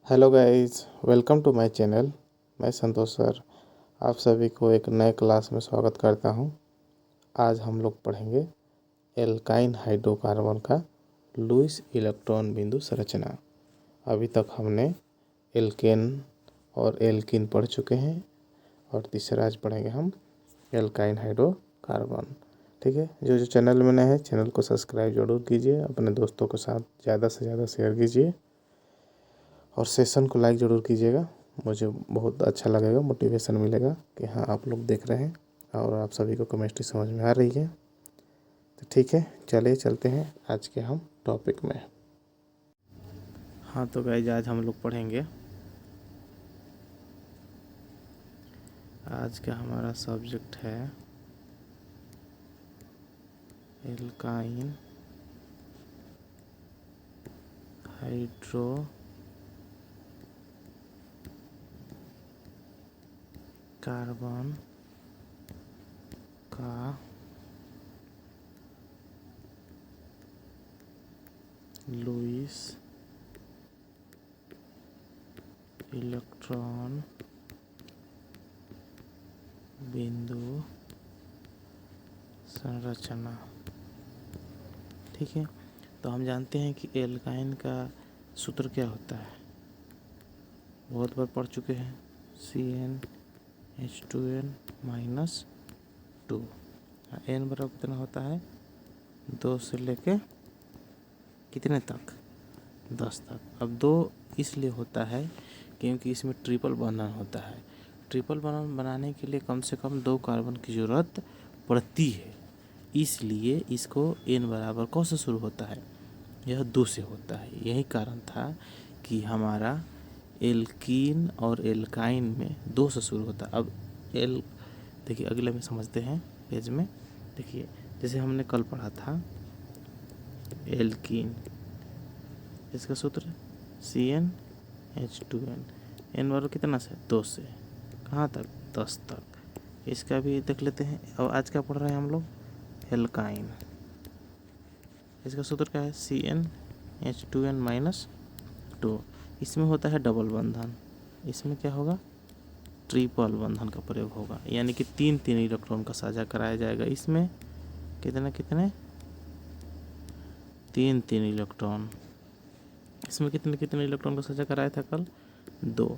Hello guys, welcome to my channel. मैं Santosh sir आप सभी को एक नए क्लास में स्वागत करता हूं। आज हम लोग पढ़ेंगे एल्काइन हाइड्रोकार्बन का लुईस इलेक्ट्रॉन बिंदु संरचना। अभी तक हमने एल्केन और एल्कीन पढ़ चुके हैं और तीसरा आज पढ़ेंगे हम एल्काइन हाइड्रोकार्बन। ठीक है, जो चैनल में नए हैं चैनल को सब्सक्राइब जरूर कीजिए, अपने दोस्तों के साथ ज़्यादा से ज़्यादा शेयर कीजिए और सेशन को लाइक ज़रूर कीजिएगा। मुझे बहुत अच्छा लगेगा, मोटिवेशन मिलेगा कि हाँ आप लोग देख रहे हैं और आप सभी को केमिस्ट्री समझ में आ रही है। तो ठीक है, चलिए चलते हैं आज के हम टॉपिक में। हाँ तो गाइज, आज हम लोग पढ़ेंगे, आज का हमारा सब्जेक्ट है एल्काइन हाइड्रोकार्बन का लुईस इलेक्ट्रॉन बिंदु संरचना। ठीक है, तो हम जानते हैं कि एल्काइन का सूत्र क्या होता है, बहुत बार पढ़ चुके हैं। CnH2n-2। n बराबर कितना होता है, 2 से लेके कितने तक, 10 तक। अब 2 इसलिए होता है क्योंकि इसमें ट्रिपल बंधन होता है। ट्रिपल बंधन बनाने के लिए कम से कम 2 कार्बन की ज़रूरत पड़ती है, इसलिए इसको n बराबर कौन से शुरू होता है, यह 2 से होता है। यही कारण था कि हमारा एल्कीन और एल्काइन में 2 से शुरू होता है। अब देखिए अगले में समझते हैं पेज में। देखिए जैसे हमने कल पढ़ा था एल्कीन, इसका सूत्र CnH2n, n बराबर कितना से, 2 से कहाँ तक, 10 तक। इसका भी देख लेते हैं। अब आज क्या पढ़ रहे हैं हम लोग, एल्काइन। इसका सूत्र क्या है, CnH2n-2। इसमें होता है डबल बंधन, इसमें क्या होगा, ट्रिपल बंधन का प्रयोग होगा, यानी कि 3 इलेक्ट्रॉन का साझा कराया जाएगा। इसमें कितने 3 इलेक्ट्रॉन, इसमें कितने इलेक्ट्रॉन का साझा कराया था कल, 2।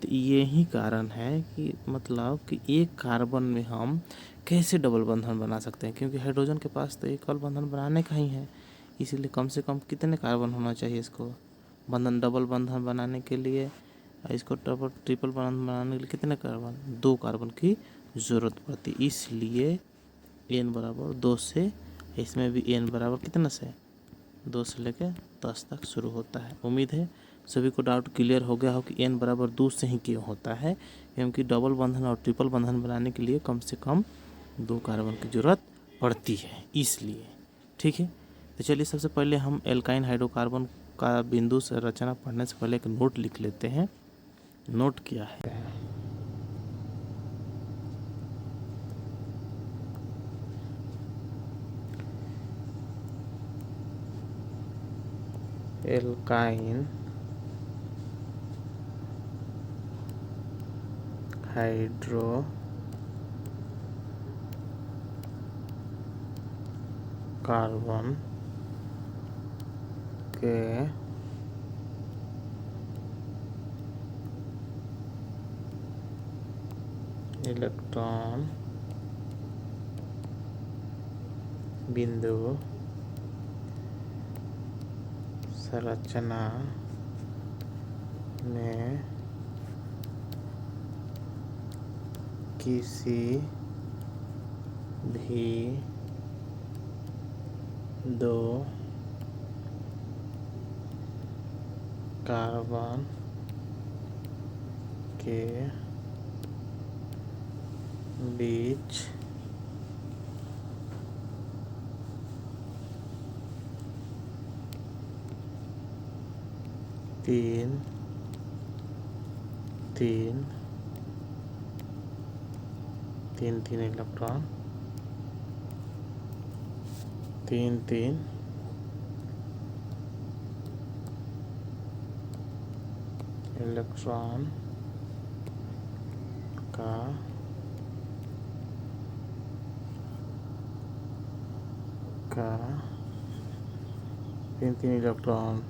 तो यही कारण है कि मतलब कि एक कार्बन में हम कैसे डबल बंधन बना सकते हैं, क्योंकि हाइड्रोजन के पास तो एकल बंधन बनाने का ही है। इसीलिए कम से कम कितने कार्बन होना चाहिए इसको डबल बंधन बनाने के लिए, इसको ट्रिपल बंधन बनाने के लिए कितने कार्बन, 2 कार्बन की ज़रूरत पड़ती। इसलिए n बराबर 2 से, इसमें भी n बराबर कितना से, 2 से लेकर 10 तक शुरू होता है। उम्मीद है सभी को डाउट क्लियर हो गया हो कि n बराबर 2 से ही क्यों होता है, क्योंकि डबल बंधन और ट्रिपल बंधन बनाने के लिए कम से कम 2 कार्बन की ज़रूरत पड़ती है, इसलिए। ठीक है, तो चलिए सबसे पहले हम एल्काइन हाइड्रोकार्बन का बिंदु संरचना पढ़ने से पहले एक नोट लिख लेते हैं। नोट क्या है, एल्काइन हाइड्रोकार्बन के इलेक्ट्रॉन बिंदु संरचना में किसी भी 2 कार्बन के बीच तीन इलेक्ट्रॉन, 3 इलेक्ट्रॉन का तीन तीन इलेक्ट्रॉन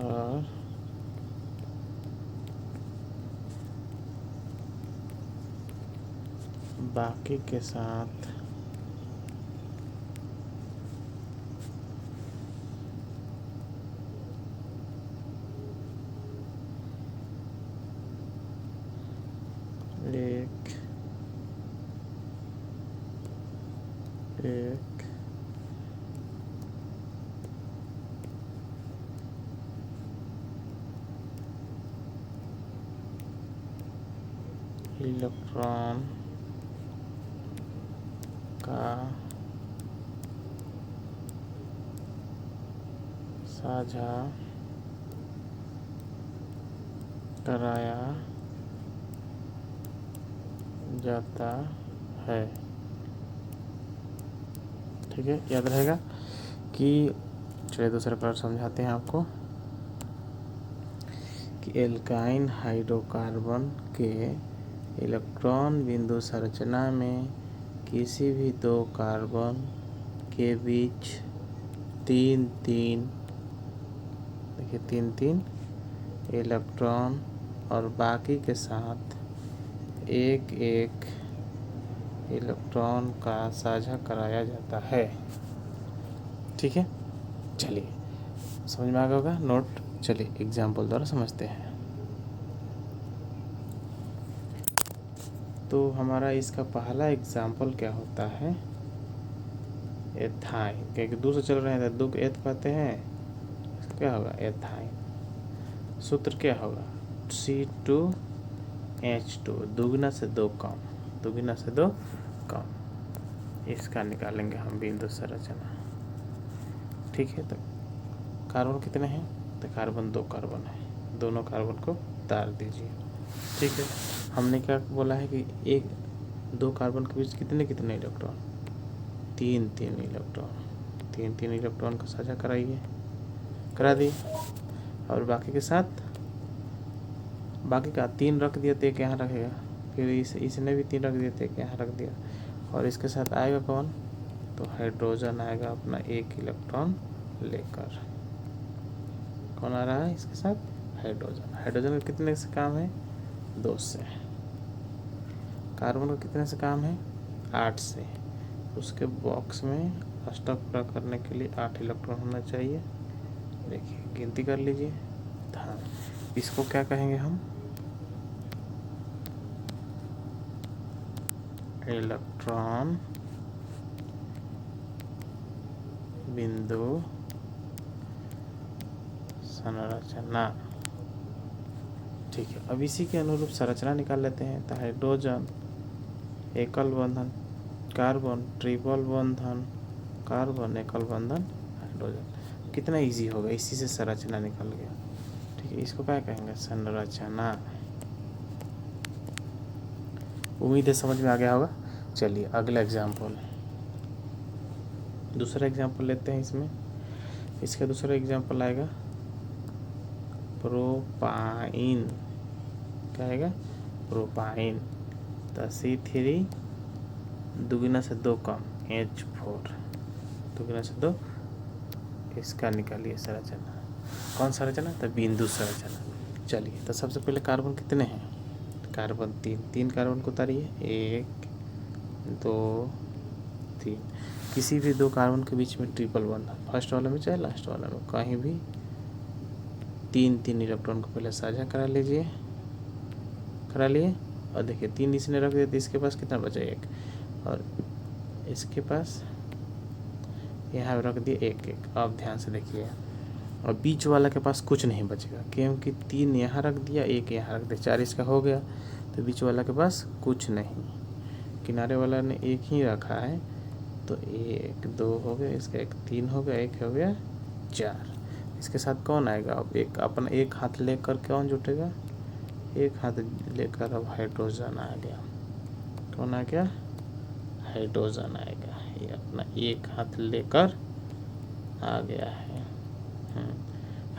और बाकी के साथ एक इलेक्ट्रॉन का साझा कराया जाता है। ठीक है, याद रहेगा कि चलिए दूसरा कलर समझाते हैं आपको कि एल्काइन हाइड्रोकार्बन के इलेक्ट्रॉन बिंदु संरचना में किसी भी दो कार्बन के बीच तीन तीन इलेक्ट्रॉन और बाकी के साथ एक एक इलेक्ट्रॉन का साझा कराया जाता है। ठीक है, चलिए समझ में आ गया होगा नोट। चलिए एग्जाम्पल द्वारा समझते हैं। तो हमारा इसका पहला एग्जाम्पल क्या होता है, एथाइन, क्योंकि दो से चल रहे हैं तो दो को एथ कहते हैं, क्या होगा एथाइन। सूत्र क्या होगा C2H2, दुगना से दो कम, इसका निकालेंगे हम बिंदु संरचना। ठीक है, तो कार्बन कितने हैं, तो कार्बन दो कार्बन है, दोनों कार्बन को उतार दीजिए। ठीक है, हमने क्या बोला है कि एक दो कार्बन के बीच कितने कितने इलेक्ट्रॉन, तीन तीन इलेक्ट्रॉन को साझा करा दिए और बाकी के साथ बाकी का तीन रख दिया तो एक यहाँ रखेगा, फिर इसने भी तीन रख दिया तो एक यहाँ रख दिया, और इसके साथ आएगा कौन, तो हाइड्रोजन आएगा अपना एक इलेक्ट्रॉन लेकर। कौन आ रहा है इसके साथ, हाइड्रोजन का कितने से काम है, 2 से। कार्बन का कितने से काम है, 8 से। उसके बॉक्स में स्टॉक पूरा करने के लिए 8 इलेक्ट्रॉन होना चाहिए। देखिए गिनती कर लीजिए। हाँ, इसको क्या कहेंगे हम, इलेक्ट्रॉन बिंदु संरचना। ठीक है, अब इसी के अनुरूप संरचना निकाल लेते हैं। तो हाइड्रोजन एकल बंधन, कार्बन ट्रिपल बंधन, कार्बन एकल बंधन, हाइड्रोजन। कितना इजी होगा, इसी से संरचना निकल गया। ठीक है, इसको क्या कहेंगे, संरचना। उम्मीद है समझ में आ गया होगा। चलिए अगला एग्जाम्पल, दूसरा एग्जाम्पल लेते हैं। इसका दूसरा एग्जाम्पल आएगा प्रोपाइन। क्या आएगा, प्रोपाइन। तो C3 दुगुना से दो कम, H4 दुगुना से दो, इसका निकालिए संरचना। कौन संरचना, तो बिंदु संरचना। चलिए, तो सबसे पहले कार्बन कितने हैं, कार्बन तीन कार्बन को उतारिए, 1 2 3। किसी भी दो कार्बन के बीच में ट्रिपल बंधन, फर्स्ट वाले में चाहे लास्ट वाले में, कहीं भी तीन इलेक्ट्रॉन को पहले साझा करा लिए। और देखिए 3 इसने रख दिया तो इसके पास कितना बचा, 1, और इसके पास यहाँ रख दिए 1। अब ध्यान से देखिए, और बीच वाला के पास कुछ नहीं बचेगा, क्योंकि 3 यहाँ रख दिया, 1 यहाँ रख दिया, 4 इसका हो गया। तो बीच वाला के पास कुछ नहीं, किनारे वाला ने 1 ही रखा है, तो 1 2 हो गया, इसका 1 3 हो गया, 1 हो गया 4। इसके साथ कौन आएगा, अब अपना एक हाथ लेकर कौन जुटेगा, एक हाथ लेकर अब हाइड्रोजन आ गया। कौन आ गया, हाइड्रोजन आएगा। ये अपना एक हाथ लेकर आ गया है।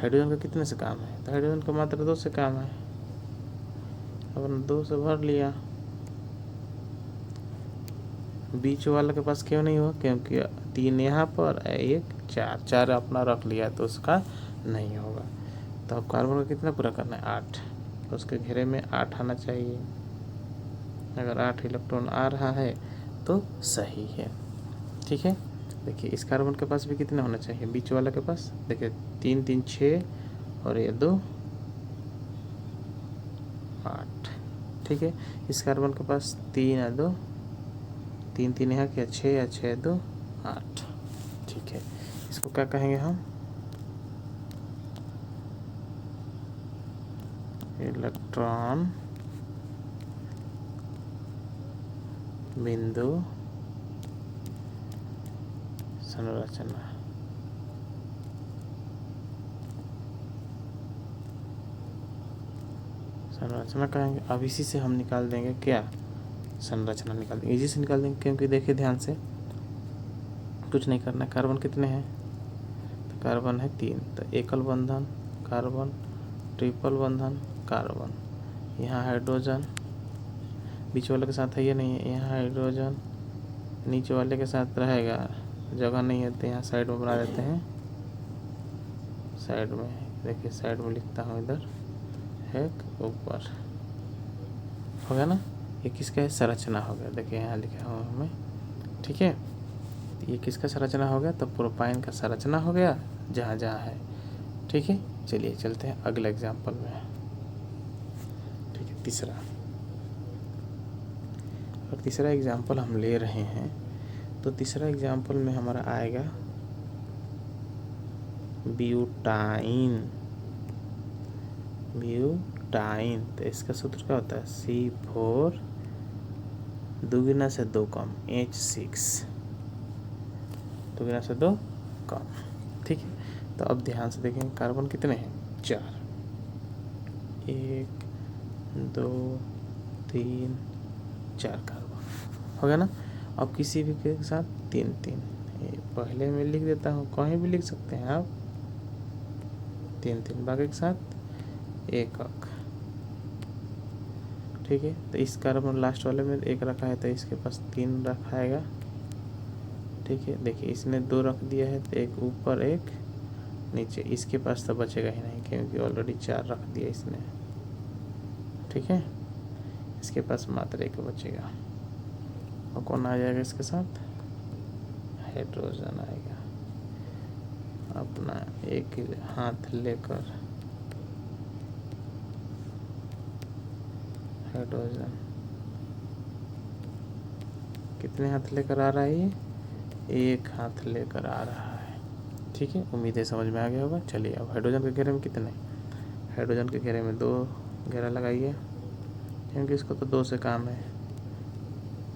हाइड्रोजन का कितने से काम है, तो हाइड्रोजन का मात्र 2 से काम है। अपन 2 से भर लिया। बीच वाला के पास क्यों नहीं हुआ, क्योंकि 3 यहाँ पर 1 4 4 अपना रख लिया तो उसका नहीं होगा। तो अब कार्बन का कितना पूरा करना है, 8, तो उसके घेरे में 8 आना चाहिए। अगर 8 इलेक्ट्रॉन आ रहा है तो सही है। ठीक है, देखिए इस कार्बन के पास भी कितना होना चाहिए, बीच वाला के पास देखिए 3 3 6 और ये 2 8। ठीक है, इस कार्बन के पास 3 या 2 3 3 यहाँ क्या 6 या 6 2 8। ठीक है, इसको क्या कहेंगे हम, इलेक्ट्रॉन बिंदु संरचना। संरचना कहेंगे। अब इसी से हम निकाल देंगे क्या, संरचना निकाल देंगे, इसी से निकाल देंगे, क्योंकि देखिए ध्यान से कुछ नहीं करना। कार्बन कितने हैं, तो कार्बन है 3, तो एकल बंधन कार्बन, ट्रिपल बंधन कार्बन, यहाँ हाइड्रोजन बीच वाले के साथ है, ये नहीं है, यहाँ हाइड्रोजन नीचे वाले के साथ रहेगा, जगह नहीं है तो यहाँ साइड में बना देते हैं। साइड में देखिए, साइड में लिखता हूँ इधर, एक ऊपर हो गया ना। ये किसका है, संरचना हो गया, देखिए यहाँ लिखा हुआ हमें। ठीक है, ये किसका संरचना हो गया, तो प्रोपाइन का संरचना हो गया जहाँ जहाँ है। ठीक है, चलिए चलते हैं अगले एग्जाम्पल में। ठीक है, तीसरा, और तीसरा एग्जाम्पल हम ले रहे हैं, तो तीसरा एग्जाम्पल में हमारा आएगा ब्यूटाइन। ब्यूटाइन, तो इसका सूत्र क्या होता है, C4 2 से 2 कम H6, 2 से 2 कम। ठीक है, तो अब ध्यान से देखें, कार्बन कितने हैं, 4, 1 2 3 4 कार्बन हो गया ना। अब किसी भी के साथ 3 3, ये पहले में लिख देता हूँ, कहीं भी लिख सकते हैं आप, 3 3, बाकी के साथ 1 1। ठीक है, तो इस कार्बन लास्ट वाले में 1 रखा है, तो इसके पास 3 रखाएगा। ठीक है, देखिए इसने 2 रख दिया है, तो 1 ऊपर 1 नीचे, इसके पास तो बचेगा ही नहीं क्योंकि ऑलरेडी 4 रख दिया इसने। ठीक है, इसके पास मात्र 1 बचेगा, और कौन आ जाएगा इसके साथ, हाइड्रोजन आएगा। अपना एक हाथ लेकर हाइड्रोजन कितने हाथ लेकर आ रहा है, ये 1 हाथ लेकर आ रहा है। ठीक है, उम्मीद है समझ में आ गया होगा। चलिए, अब हाइड्रोजन के घेरे में कितने, हाइड्रोजन के घेरे में 2 घेरा लगाइए, क्योंकि इसको तो 2 से काम है।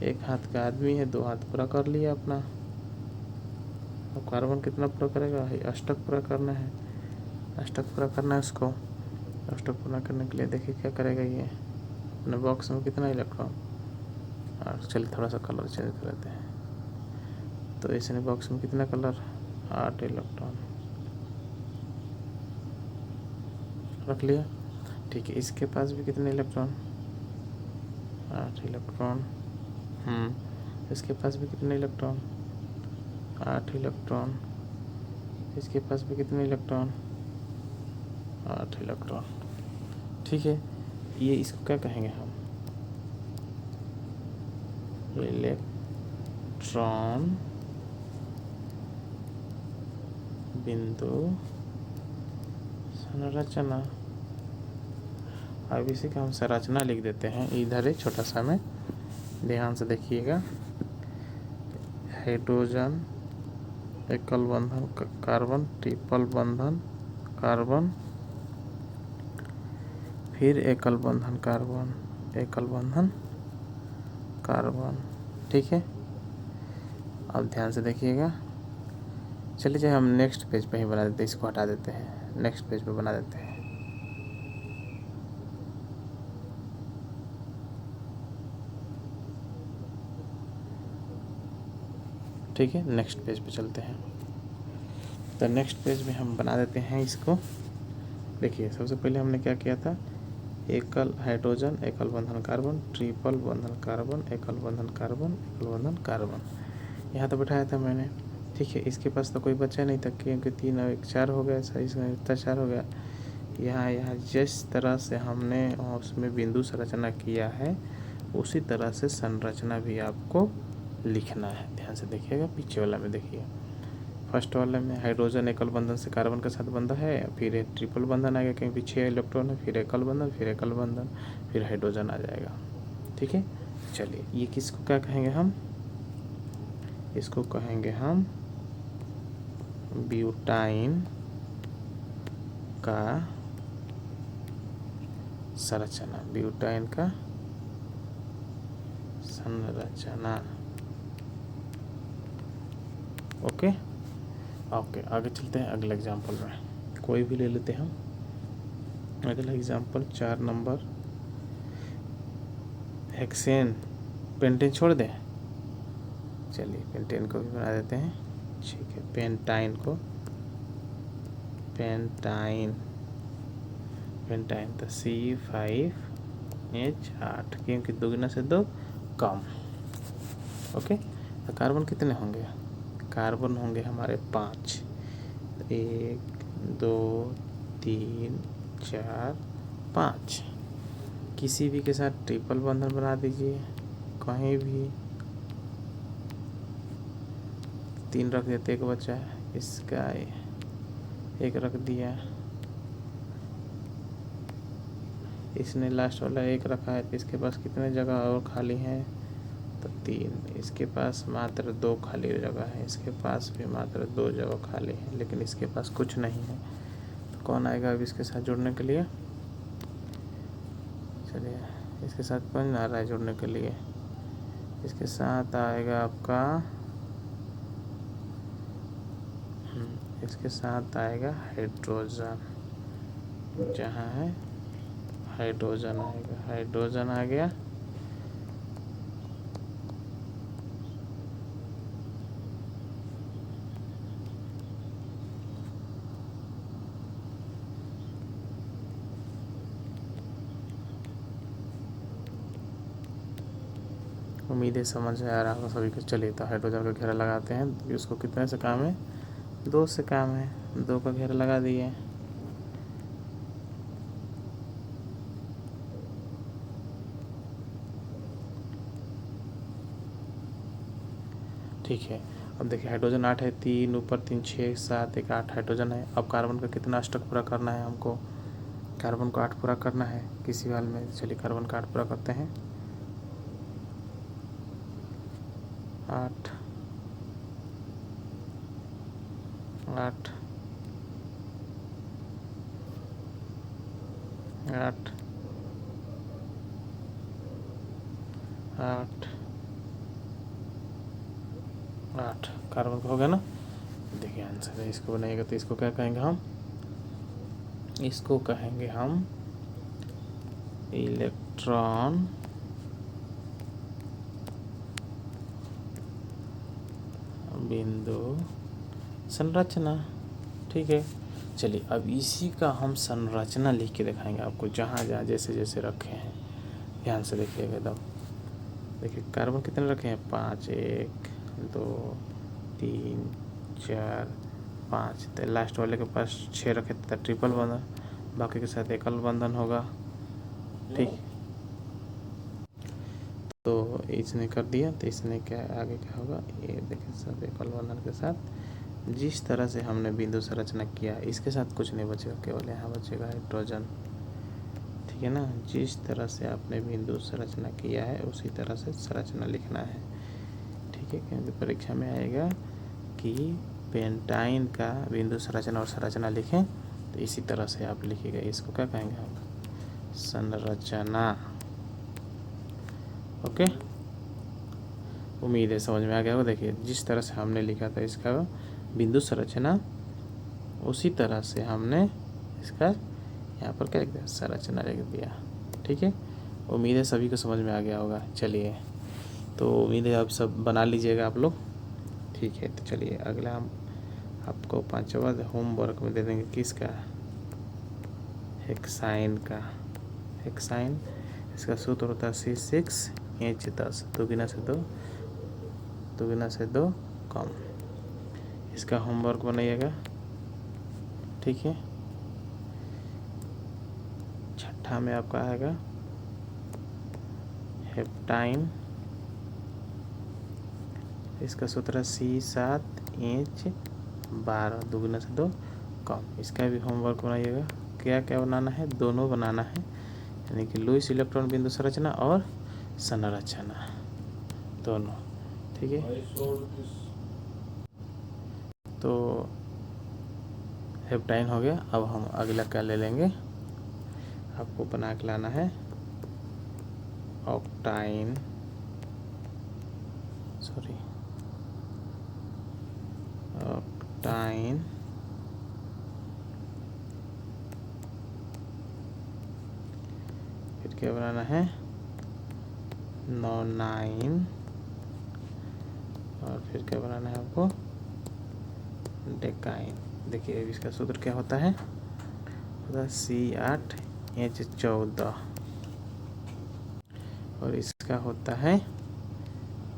1 हाथ का आदमी है, 2 हाथ पूरा कर लिया अपना। अब कार्बन कितना पूरा करेगा, अष्टक पूरा करना है, अष्टक पूरा करना है उसको। अष्टक पूरा करने के लिए देखिए क्या करेगा, ये अपने बॉक्स में कितना इलेक्ट्रॉन, और चलिए थोड़ा सा कलर चेंज कर लेते हैं, तो इसने बॉक्स में कितना कलर, 8 इलेक्ट्रॉन रख लिया। ठीक है, इसके पास भी कितने इलेक्ट्रॉन, 8 इलेक्ट्रॉन। इसके पास भी कितने इलेक्ट्रॉन, 8 इलेक्ट्रॉन। इसके पास भी कितने इलेक्ट्रॉन, 8 इलेक्ट्रॉन। ठीक है, ये इसको क्या कहेंगे हम, इलेक्ट्रॉन बिंदु संरचना। अब इसी का हम संरचना लिख देते हैं, इधर है छोटा सा में, ध्यान से देखिएगा। हाइड्रोजन एकल बंधन कार्बन, ट्रिपल बंधन कार्बन, फिर एकल बंधन कार्बन, एकल बंधन कार्बन। ठीक है, अब ध्यान से देखिएगा। चलिए हम नेक्स्ट पेज पे ही बना देते हैं, इसको हटा देते हैं, नेक्स्ट पेज पे बना देते हैं। ठीक है, नेक्स्ट पेज पे चलते हैं। तो नेक्स्ट पेज में हम बना देते हैं इसको, देखिए सबसे पहले हमने क्या किया था, एकल हाइड्रोजन एकल बंधन कार्बन, ट्रिपल बंधन कार्बन, एकल बंधन कार्बन, एकल बंधन कार्बन, यहाँ तो बैठाया था मैंने। ठीक है, इसके पास तो कोई बचा नहीं था क्योंकि 3 और 1 4 हो गया, सही से इतना 4 हो गया। यहाँ जिस तरह से हमने उसमें बिंदु संरचना किया है उसी तरह से संरचना भी आपको लिखना है। ध्यान से देखिएगा, पीछे वाला में देखिए, फर्स्ट वाले में हाइड्रोजन एकल बंधन से कार्बन के साथ बंधा है, फिर एक ट्रिपल बंधन आएगा क्योंकि 6 इलेक्ट्रॉन है, फिर एकल बंधन, फिर एकल बंधन, फिर हाइड्रोजन आ जाएगा। ठीक है, चलिए ये किसको क्या कहेंगे हम, इसको कहेंगे हम ब्यूटाइन का संरचना, ब्यूटाइन का संरचना। ओके ओके, आगे चलते हैं अगले एग्जाम्पल में, कोई भी ले लेते हैं हम। अगला एग्जाम्पल 4 नंबर, हेक्सेन, पेंटेन छोड़ दें, चलिए पेंटेन को भी बना देते हैं। ठीक है, पेंटाइन को, पेंटाइन, पेंटाइन तो C5H8 क्योंकि 2 गुना से 2 कम। ओके, तो कार्बन कितने होंगे, कार्बन होंगे हमारे 5, 1 2 3 4 5। किसी भी के साथ ट्रिपल बंधन बना दीजिए, कहीं भी 3 रख देते, एक बचा है, इसका 1 रख दिया, इसने लास्ट वाला 1 रखा है, तो इसके पास कितने जगह और खाली हैं, तो 3। इसके पास मात्र 2 खाली जगह है, इसके पास भी मात्र 2 जगह खाली है, लेकिन इसके पास कुछ नहीं है। तो कौन आएगा अब इसके साथ जुड़ने के लिए, चलिए इसके साथ कौन आ रहा है जुड़ने के लिए, इसके साथ आएगा आपका इसके साथ आएगा हाइड्रोजन, जहाँ है हाइड्रोजन आएगा, हाइड्रोजन आ गया। उम्मीद है समझ में आ रहा होगा सभी को। चलिए तो हाइड्रोजन का घेरा लगाते हैं, उसको कितने से काम है, 2 से काम है, 2 का घेरा लगा दिए। ठीक है, अब देखिए हाइड्रोजन 8 है, 3 ऊपर 3 6 7 1 8 हाइड्रोजन है। अब कार्बन का कितना अष्टक पूरा करना है हमको, कार्बन को 8 पूरा करना है किसी वाल में। चलिए कार्बन का 8 पूरा करते हैं, 8 8 8 8 8 कार्बन का हो गया ना। देखिए आंसर है, इसको बनाइएगा तो इसको क्या कहेंगे हम, इसको कहेंगे हम इलेक्ट्रॉन बिंदु संरचना। ठीक है, चलिए अब इसी का हम संरचना लिख के दिखाएंगे आपको, जहाँ जहाँ जैसे जैसे रखे हैं। ध्यान से देखिएगा एकदम, देखिए कार्बन कितने रखे हैं, 5 1 2 3 4 5, तो लास्ट वाले के पास 6 रखे थे, ट्रिपल बंधन, बाकी के साथ एकल बंधन होगा। ठीक, तो इसने कर दिया, तो इसने क्या आगे क्या होगा, ये देखिए सब एकल बंधन के साथ जिस तरह से हमने बिंदु संरचना किया, इसके साथ कुछ नहीं बचेगा, केवल यहाँ बचेगा हाइड्रोजन। ठीक है ना, जिस तरह से आपने बिंदु संरचना किया है उसी तरह से संरचना लिखना है। ठीक है, क्योंकि परीक्षा में आएगा कि पेंटाइन का बिंदु संरचना और संरचना लिखें, तो इसी तरह से आप लिखिएगा। इसको क्या कहेंगे हम, संरचना। ओके, उम्मीद है समझ में आ गया होगा। देखिए जिस तरह से हमने लिखा था इसका बिंदु संरचना, उसी तरह से हमने इसका यहाँ पर क्या लिख दिया, संरचना लिख दिया। ठीक है, उम्मीद है सभी को समझ में आ गया होगा। चलिए, तो उम्मीद है आप सब बना लीजिएगा आप लोग। ठीक है, तो चलिए अगला हम आपको 5वां होमवर्क में दे देंगे, किसका, हेक्साइन का, हेक्साइन इसका सूत्र होता है C6H10, 2 कम। इसका होमवर्क बनाइएगा, ठीक है। छठा में आपका आएगा हेप्टाइन, इसका सूत्र है C7H12, 2 कम। इसका भी होमवर्क बनाइएगा। क्या क्या बनाना है, दोनों बनाना है, यानी कि लुईस इलेक्ट्रॉन बिंदु संरचना और संरचना दोनों, ठीक है। तो हेप्टाइन हो गया। अब हम अगला क्या ले लेंगे, आपको बना के लाना है ऑक्टाइन, ऑक्टाइन, फिर क्या बनाना है नोनाइन, और फिर क्या बनाना है आपको डेकाइन। देखिए अब इसका सूत्र क्या होता है C8H14, और इसका होता है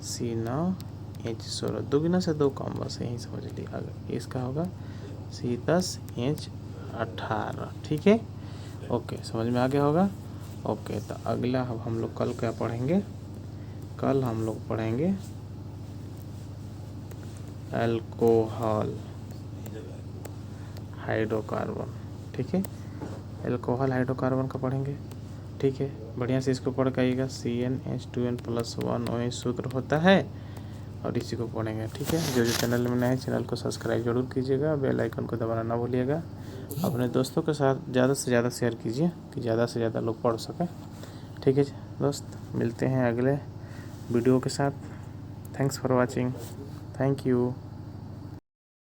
C9H16, 2 कम, बस यही समझ ली। अगर इसका होगा C10H18, ठीक है। ओके, समझ में आ गया होगा। ओके, तो अगला अब हम लोग कल क्या पढ़ेंगे, कल हम लोग पढ़ेंगे अल्कोहल हाइड्रोकार्बन, ठीक है। अल्कोहल हाइड्रोकार्बन का पढ़ेंगे, ठीक है। बढ़िया से इसको पढ़ के आइएगा। CnH2n+1 OH सूत्र होता है, और इसी को पढ़ेंगे, ठीक है। जो चैनल में नए हैं, चैनल को सब्सक्राइब जरूर कीजिएगा, बेल आइकन को दबाना ना भूलिएगा। अपने दोस्तों के साथ ज़्यादा से ज़्यादा शेयर कीजिए कि ज़्यादा से ज़्यादा लोग पढ़ सकें, ठीक है दोस्त। मिलते हैं अगले वीडियो के साथ। Thanks for watching, thank you.